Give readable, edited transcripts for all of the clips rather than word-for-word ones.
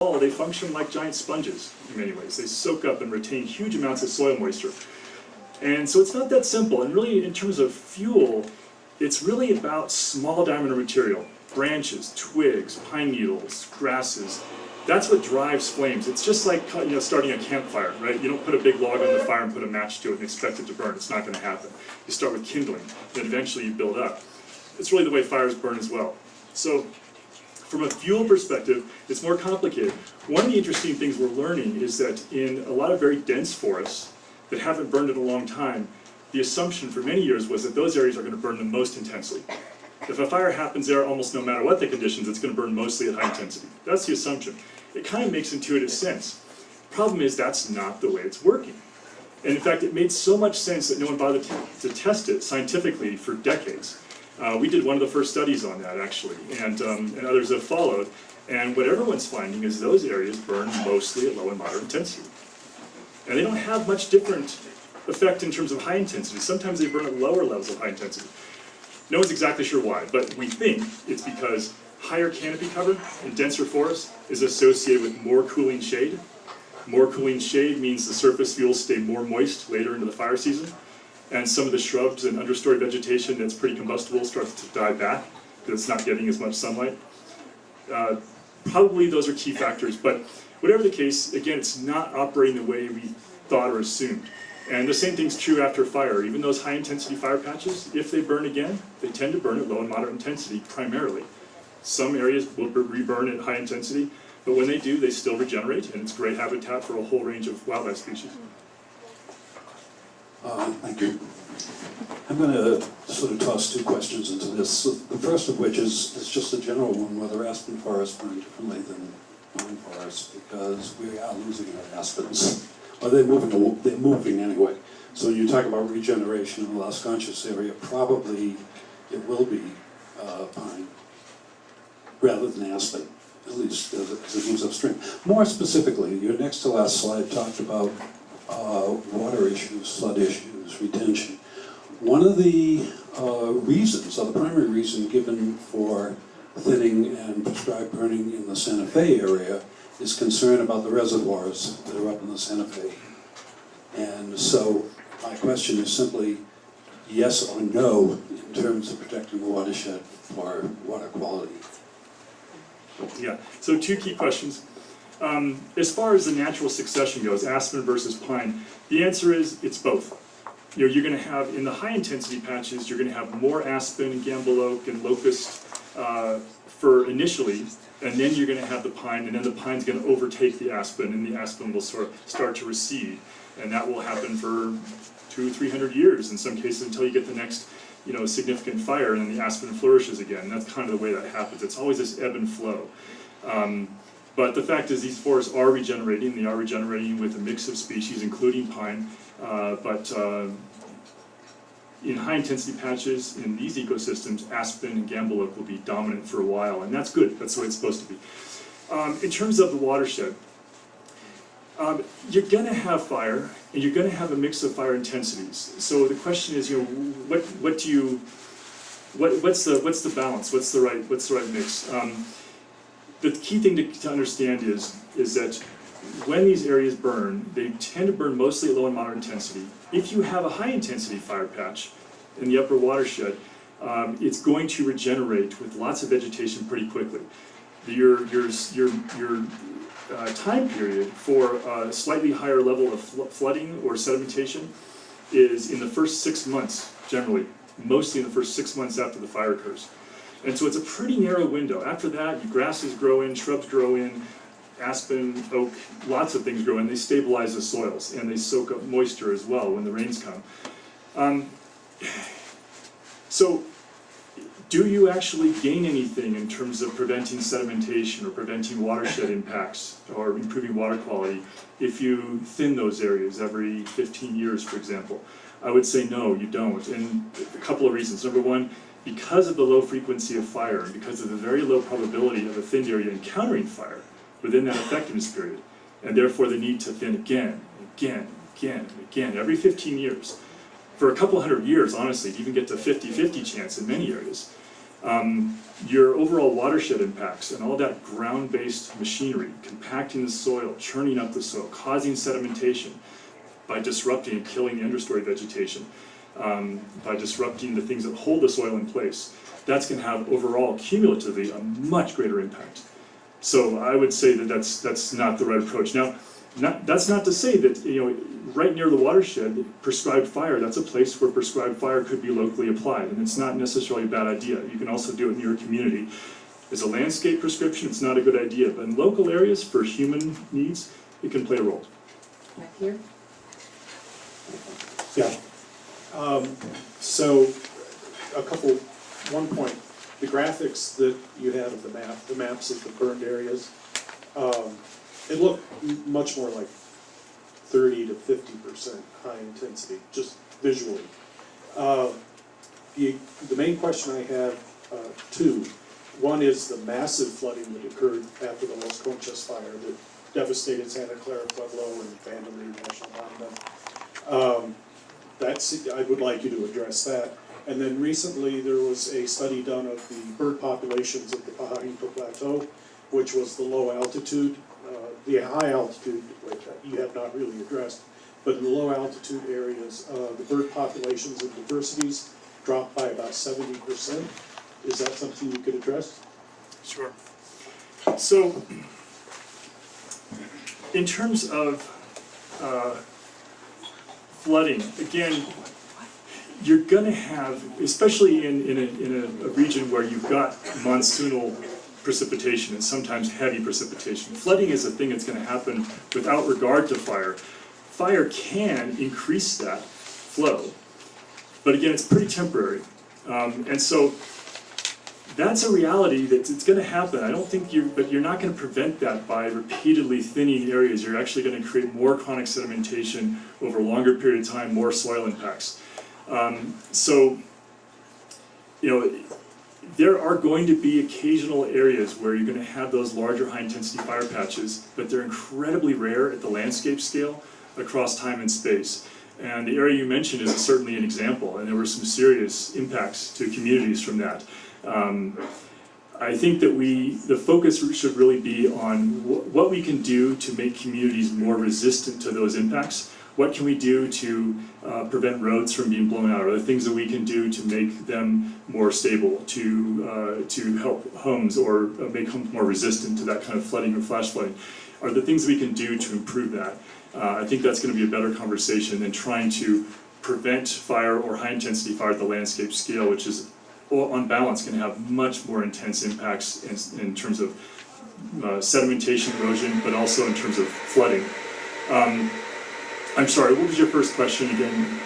they function like giant sponges in many ways. They soak up and retain huge amounts of soil moisture. And so it's not that simple. And really, in terms of fuel, it's really about small diameter material, branches, twigs, pine needles, grasses. That's what drives flames. It's just like starting a campfire, right? You don't put a big log on the fire and put a match to it and expect it to burn. It's not going to happen. You start with kindling, then eventually you build up. It's really the way fires burn as well. So from a fuel perspective, it's more complicated. One of the interesting things we're learning is that in a lot of very dense forests that haven't burned in a long time, the assumption for many years was that those areas are going to burn the most intensely. If a fire happens there, almost no matter what the conditions, it's going to burn mostly at high intensity. That's the assumption. It kind of makes intuitive sense. Problem is, that's not the way it's working. And in fact, it made so much sense that no one bothered to test it scientifically for decades. We did one of the first studies on that, actually, and others have followed. And what everyone's finding is those areas burn mostly at low and moderate intensity. And they don't have much different effect in terms of high intensity. Sometimes they burn at lower levels of high intensity. No one's exactly sure why, but we think it's because higher canopy cover in denser forests is associated with more cooling shade. More cooling shade means the surface fuels stay more moist later into the fire season. And some of the shrubs and understory vegetation that's pretty combustible starts to die back because it's not getting as much sunlight. Probably those are key factors, but whatever the case, again, it's not operating the way we thought or assumed. And the same thing's true after fire. Even those high-intensity fire patches, if they burn again, they tend to burn at low and moderate intensity primarily. Some areas will reburn at high intensity, but when they do, they still regenerate, and it's great habitat for a whole range of wildlife species. Thank you. I'm going to sort of toss two questions into this. So the first of which is just a general one, whether aspen forests burn differently than pine forests, because we are losing our aspens. Or they're moving anyway. So when you talk about regeneration in the lost conscious area, probably it will be pine rather than aspen, at least as it moves upstream. More specifically, your next to last slide talked about water issues, flood issues, retention. One of the reasons, or the primary reason given for thinning and prescribed burning in the Santa Fe area is concern about the reservoirs that are up in the Santa Fe. And so my question is simply yes or no in terms of protecting the watershed for water quality. Yeah, so two key questions. As far as the natural succession goes, aspen versus pine, the answer is it's both. You're going to have, in the high intensity patches, you're going to have more aspen, gamble oak, and locust for initially, and then you're going to have the pine, and then the pine's going to overtake the aspen, and the aspen will sort of start to recede. And that will happen for 200 or 300 years, in some cases, until you get the next significant fire, and then the aspen flourishes again. And that's kind of the way that happens. It's always this ebb and flow. But the fact is these forests are regenerating. They are regenerating with a mix of species, including pine. In high-intensity patches, in these ecosystems, aspen and gamble oak will be dominant for a while, and that's good. That's the way it's supposed to be. In terms of the watershed, you're going to have fire, and you're going to have a mix of fire intensities. So the question is, what's the balance? What's the right mix? The key thing to understand is that when these areas burn, they tend to burn mostly at low and moderate intensity. If you have a high intensity fire patch in the upper watershed, it's going to regenerate with lots of vegetation pretty quickly. Your time period for a slightly higher level of flooding or sedimentation is in the first 6 months, generally, mostly in the first 6 months after the fire occurs. And so it's a pretty narrow window. After that, grasses grow in, shrubs grow in, aspen, oak, lots of things grow in. They stabilize the soils, and they soak up moisture as well when the rains come. So do you actually gain anything in terms of preventing sedimentation or preventing watershed impacts or improving water quality if you thin those areas every 15 years, for example? I would say no, you don't, and a couple of reasons. Number one, because of the low frequency of fire, and because of the very low probability of a thinned area encountering fire within that effectiveness period, and therefore the need to thin again, every 15 years. For a couple hundred years, honestly, to even get to 50-50 chance in many areas. Your overall watershed impacts and all that ground-based machinery, compacting the soil, churning up the soil, causing sedimentation by disrupting and killing the understory vegetation, by disrupting the things that hold the soil in place. That's going to have overall, cumulatively, a much greater impact. So I would say that that's not the right approach. Now, that's not to say that, right near the watershed, prescribed fire, that's a place where prescribed fire could be locally applied, and it's not necessarily a bad idea. You can also do it near a community. As a landscape prescription, it's not a good idea, but in local areas for human needs, it can play a role. Back here? Yeah. So, one point, the graphics that you had of the maps of the burned areas, it looked much more like 30 to 50% high intensity, just visually. The main question I have, two. One is the massive flooding that occurred after the Los Conchas fire that devastated Santa Clara, Pueblo, and Phantom Reed National Monument. I would like you to address that. And then recently there was a study done of the bird populations of the Pajarito Plateau, which was the low altitude, the high altitude, which you have not really addressed, but in the low altitude areas, the bird populations and diversities dropped by about 70%. Is that something you could address? Sure. So, in terms of flooding, again, you're going to have, especially in a region where you've got monsoonal precipitation and sometimes heavy precipitation. Flooding is a thing that's going to happen without regard to fire. Fire can increase that flow, but again, it's pretty temporary. And so that's a reality that it's going to happen. I don't think but you're not going to prevent that by repeatedly thinning areas. You're actually going to create more chronic sedimentation over a longer period of time, more soil impacts. There are going to be occasional areas where you're going to have those larger high-intensity fire patches, but they're incredibly rare at the landscape scale across time and space. And the area you mentioned is certainly an example, and there were some serious impacts to communities from that. I think that the focus should really be on what we can do to make communities more resistant to those impacts. What can we do to prevent roads from being blown out? Are there things that we can do to make them more stable, to help homes or make homes more resistant to that kind of flooding or flash flooding? Are there things we can do to improve that? I think that's going to be a better conversation than trying to prevent fire or high-intensity fire at the landscape scale, which is, on balance, going to have much more intense impacts in terms of sedimentation, erosion, but also in terms of flooding. I'm sorry, what was your first question again?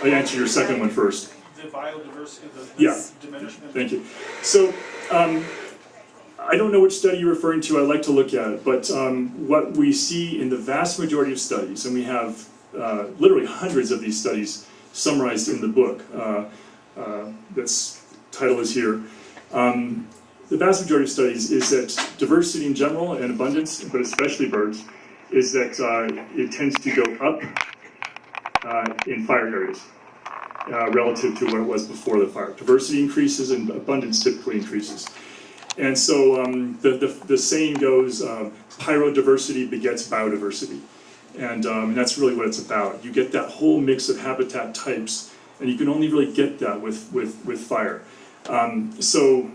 I answered your second one first. The biodiversity, Yeah. diminishment. Thank you. So, I don't know which study you're referring to, I'd like to look at it, but what we see in the vast majority of studies, and we have literally hundreds of these studies summarized in the book, that's title is here. The vast majority of studies is that diversity in general and abundance, but especially birds, is that it tends to go up in fire areas relative to what it was before the fire. Diversity increases and abundance typically increases. And so the saying goes, pyrodiversity begets biodiversity. And that's really what it's about. You get that whole mix of habitat types, and you can only really get that with fire. So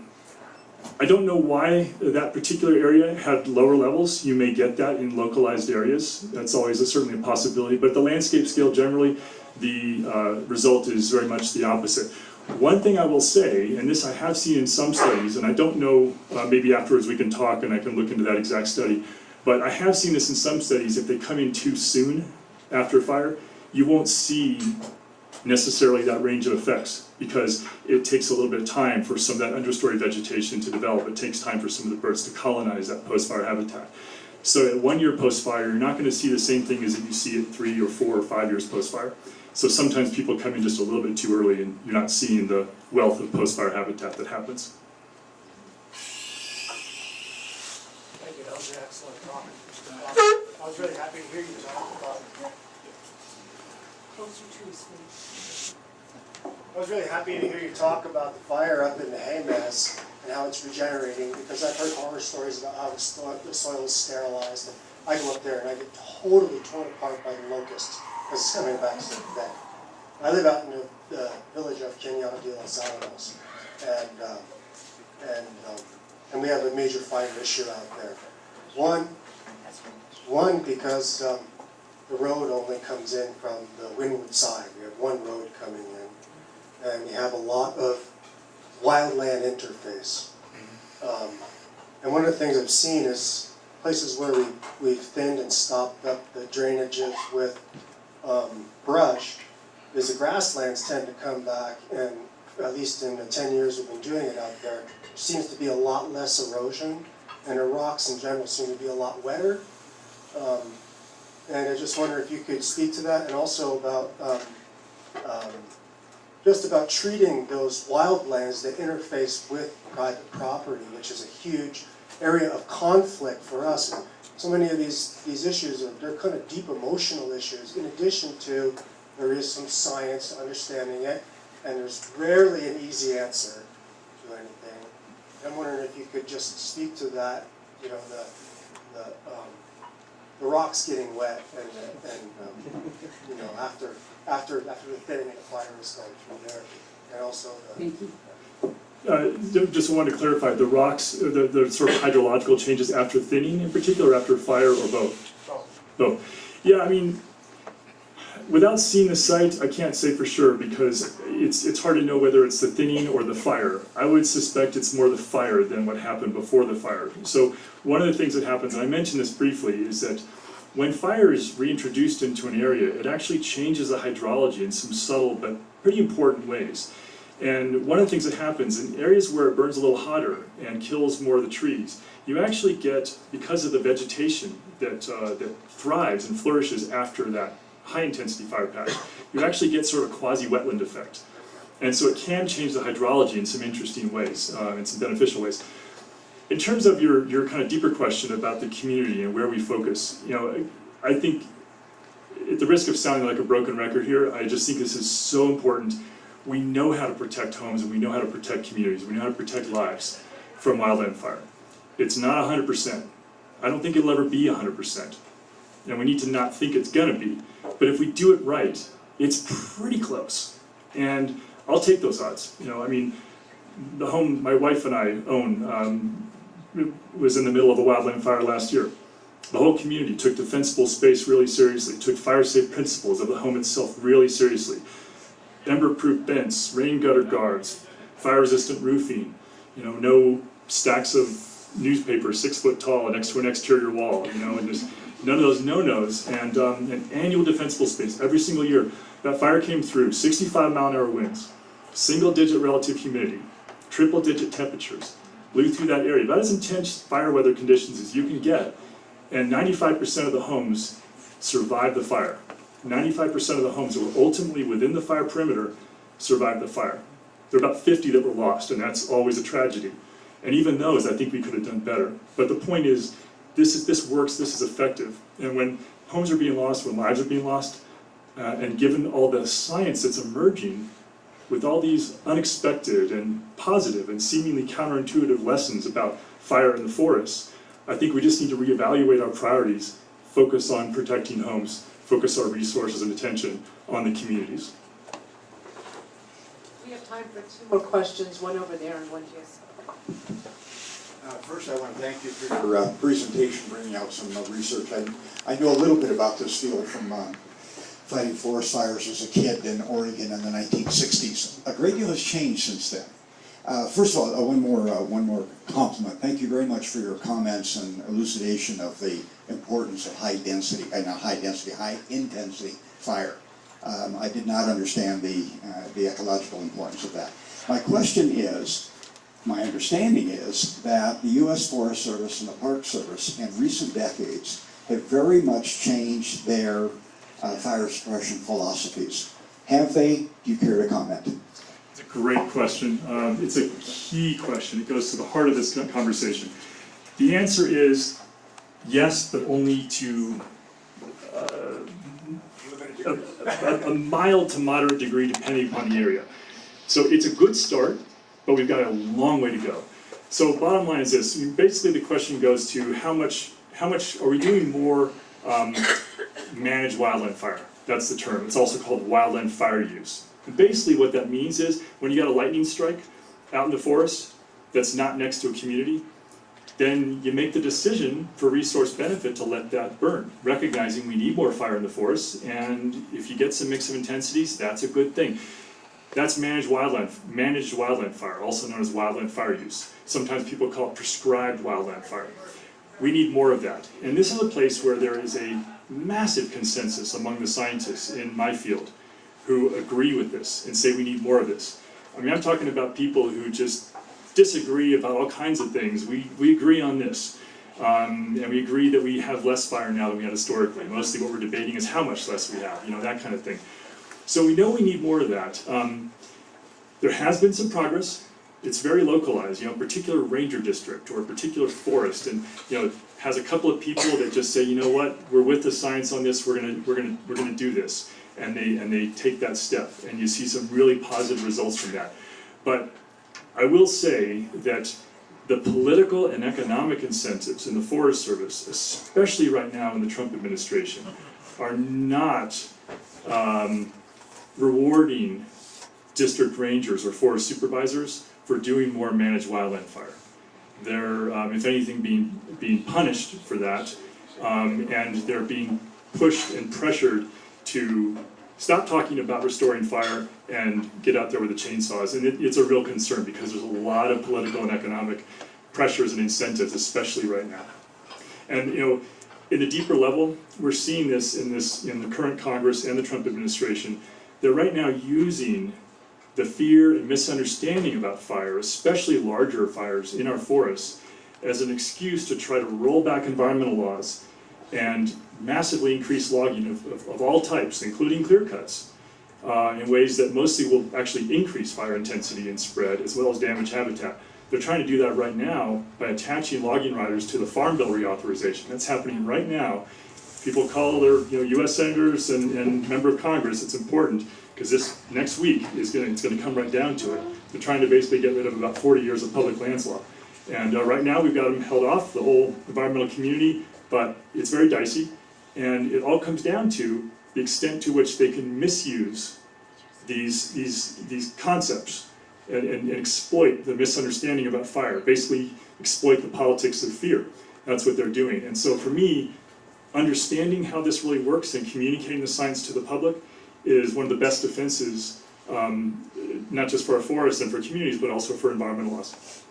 I don't know why that particular area had lower levels. You may get that in localized areas. That's always certainly a possibility. But at the landscape scale, generally, the result is very much the opposite. One thing I will say, and this I have seen in some studies, and I don't know, maybe afterwards we can talk and I can look into that exact study, but I have seen this in some studies. If they come in too soon after fire, you won't see necessarily that range of effects, because it takes a little bit of time for some of that understory vegetation to develop. It takes time for some of the birds to colonize that post-fire habitat. So at 1 year post-fire, you're not going to see the same thing as if you see it 3 or 4 or 5 years post-fire. So sometimes people come in just a little bit too early and you're not seeing the wealth of post-fire habitat that happens. Thank you, that was an excellent talk. I was really happy to hear you talk about it. Closer to his face. I was really happy to hear you talk about the fire up in the hay mess and how it's regenerating, because I've heard horror stories about how the soil is sterilized. And I go up there and I get totally torn apart by the locusts because it's coming back to the bed. I live out in the village of Cañada de los Alamos, and we have a major fire issue out there. One because the road only comes in from the windward side. We have one road coming in, and we have a lot of wildland interface. And one of the things I've seen is places where we've thinned and stopped up the drainages with brush, is the grasslands tend to come back, and at least in the 10 years we've been doing it out there, seems to be a lot less erosion, and the rocks in general seem to be a lot wetter. And I just wonder if you could speak to that, and also about just about treating those wildlands that interface with private property, which is a huge area of conflict for us. And so many of these issues they're kind of deep emotional issues. In addition to, there is some science to understanding it, and there's rarely an easy answer to anything. I'm wondering if you could just speak to that, you know, the rocks getting wet, and you know, after the thinning and the fire is going through there, and also the. Just wanted to clarify, the rocks, the sort of hydrological changes after thinning in particular, after fire, or both? Both. Yeah, I mean, without seeing the site, I can't say for sure, because it's hard to know whether it's the thinning or the fire. I would suspect it's more the fire than what happened before the fire. So one of the things that happens, and I mentioned this briefly, is that when fire is reintroduced into an area, it actually changes the hydrology in some subtle but pretty important ways. And one of the things that happens in areas where it burns a little hotter and kills more of the trees, you actually get, because of the vegetation that thrives and flourishes after that high-intensity fire patch, you actually get sort of quasi-wetland effect. And so it can change the hydrology in some interesting ways, in some beneficial ways. In terms of your kind of deeper question about the community and where we focus, you know, I think, at the risk of sounding like a broken record here, I just think this is so important. We know how to protect homes, and we know how to protect communities, we know how to protect lives from wildland fire. It's not 100%. I don't think it'll ever be 100%. And we need to not think it's gonna be. But if we do it right, it's pretty close. And I'll take those odds. You know, I mean, the home my wife and I own was in the middle of a wildland fire last year. The whole community took defensible space really seriously, took fire safe principles of the home itself really seriously. Ember-proof vents, rain gutter guards, fire-resistant roofing, you know, no stacks of newspaper 6 foot tall next to an exterior wall, you know, and there's none of those no-nos, and an annual defensible space every single year. That fire came through, 65-mile-an-hour winds, single-digit relative humidity, triple-digit temperatures, blew through that area, about as intense fire weather conditions as you can get, and 95% of the homes survived the fire. 95% of the homes that were ultimately within the fire perimeter survived the fire. There were about 50 that were lost, and that's always a tragedy. And even those, I think we could have done better. But the point is, this works, this is effective. And when homes are being lost, when lives are being lost, and given all the science that's emerging, with all these unexpected and positive and seemingly counterintuitive lessons about fire in the forests, I think we just need to reevaluate our priorities, focus on protecting homes, focus our resources and attention on the communities. We have time for 2 more questions, one over there and one here. First, I want to thank you for your presentation, bringing out some research. I know a little bit about this field from fighting forest fires as a kid in Oregon in the 1960s. A great deal has changed since then. First of all, one more compliment. Thank you very much for your comments and elucidation of the importance of high intensity fire. I did not understand the ecological importance of that. My understanding is that the U.S. Forest Service and the Park Service in recent decades have very much changed their fire suppression philosophies. Have they? Do you care to comment? It's a great question. It's a key question. It goes to the heart of this conversation. The answer is yes, but only to a mild to moderate degree depending upon the area. So it's a good start, but we've got a long way to go. So bottom line is this, basically the question goes to how much are we doing more managed wildland fire? That's the term. It's also called wildland fire use. And basically what that means is when you got a lightning strike out in the forest that's not next to a community, then you make the decision for resource benefit to let that burn, recognizing we need more fire in the forest, and if you get some mix of intensities, that's a good thing. That's managed wildland fire, also known as wildland fire use. Sometimes people call it prescribed wildland fire. We need more of that. And this is a place where there is a massive consensus among the scientists in my field who agree with this and say we need more of this. I mean, I'm talking about people who just disagree about all kinds of things. We agree on this. And we agree that we have less fire now than we had historically. Mostly what we're debating is how much less we have, that kind of thing. So we know we need more of that. There has been some progress. It's very localized, a particular ranger district or a particular forest, and has a couple of people that just say, you know what, we're with the science on this. We're gonna do this, and they take that step, and you see some really positive results from that. But I will say that the political and economic incentives in the Forest Service, especially right now in the Trump administration, are not rewarding district rangers or forest supervisors for doing more managed wildland fire. They're, if anything, being punished for that, and they're being pushed and pressured to stop talking about restoring fire and get out there with the chainsaws. And it's a real concern because there's a lot of political and economic pressures and incentives, especially right now. And in the deeper level, we're seeing this in the current Congress and the Trump administration. They're right now using the fear and misunderstanding about fire, especially larger fires in our forests, as an excuse to try to roll back environmental laws and massively increase logging of all types, including clear cuts, in ways that mostly will actually increase fire intensity and spread, as well as damage habitat. They're trying to do that right now by attaching logging riders to the Farm Bill reauthorization. That's happening right now. People call their U.S. senators and member of Congress. It's important because this next week it's going to come right down to it. They're trying to basically get rid of about 40 years of public lands law. And right now we've got them held off, the whole environmental community, but it's very dicey. And it all comes down to the extent to which they can misuse these concepts and exploit the misunderstanding about fire, basically exploit the politics of fear. That's what they're doing. And so for me, understanding how this really works and communicating the science to the public is one of the best defenses, not just for our forests and for communities, but also for environmental laws.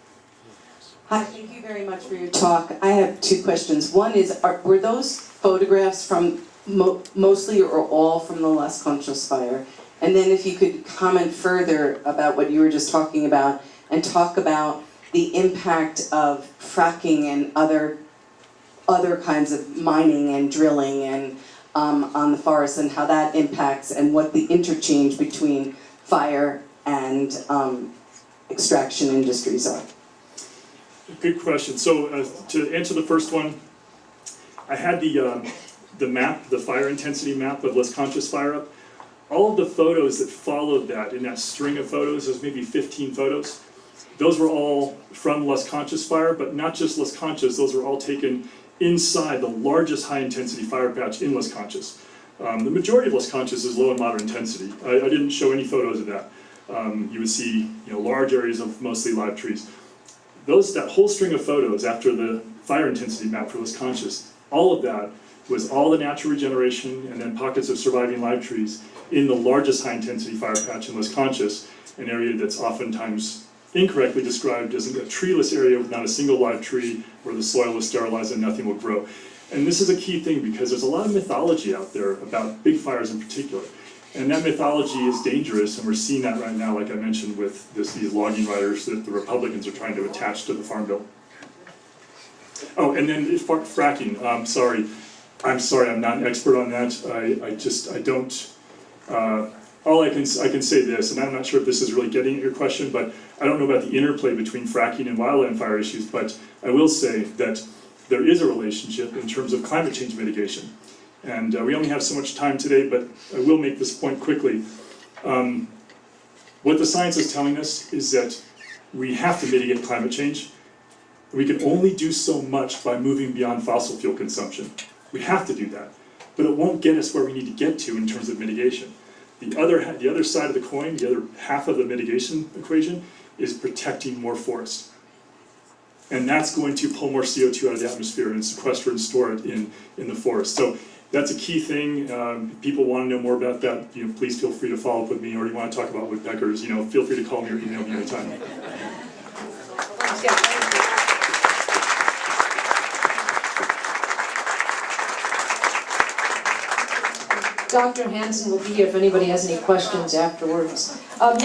Hi, thank you very much for your talk. I have two questions. One is, were those photographs from mostly or all from the Las Conchas fire? And then if you could comment further about what you were just talking about and talk about the impact of fracking and other kinds of mining and drilling and on the forest and how that impacts and what the interchange between fire and extraction industries are. Good question. So to answer the first one, I had the map, the fire intensity map of Las Conchas fire up. All of the photos that followed that in that string of photos, there's maybe 15 photos. Those were all from Las Conchas fire, but not just Las Conchas. Those were all taken inside the largest high-intensity fire patch in Las Conchas. The majority of Las Conchas is low and moderate intensity. I didn't show any photos of that. You would see large areas of mostly live trees. That whole string of photos after the fire intensity map for Las Conchas, all of that was all the natural regeneration and then pockets of surviving live trees in the largest high-intensity fire patch in Las Conchas, an area that's oftentimes incorrectly described as a treeless area with not a single live tree where the soil is sterilized and nothing will grow. And this is a key thing because there's a lot of mythology out there about big fires in particular. And that mythology is dangerous, and we're seeing that right now, like I mentioned, with these logging riders that the Republicans are trying to attach to the Farm Bill. Oh, and then fracking. I'm sorry, I'm not an expert on that. I don't. All I can say this, and I'm not sure if this is really getting at your question, but I don't know about the interplay between fracking and wildland fire issues, but I will say that there is a relationship in terms of climate change mitigation. And we only have so much time today, but I will make this point quickly. What the science is telling us is that we have to mitigate climate change. We can only do so much by moving beyond fossil fuel consumption. We have to do that, but it won't get us where we need to get to in terms of mitigation. The other side of the coin, the other half of the mitigation equation, is protecting more forest. And that's going to pull more CO2 out of the atmosphere and sequester and store it in the forest. So that's a key thing. If people want to know more about that, please feel free to follow up with me, or you want to talk about woodpeckers, feel free to call me or email me anytime. Dr. Hanson will be here if anybody has any questions afterwards.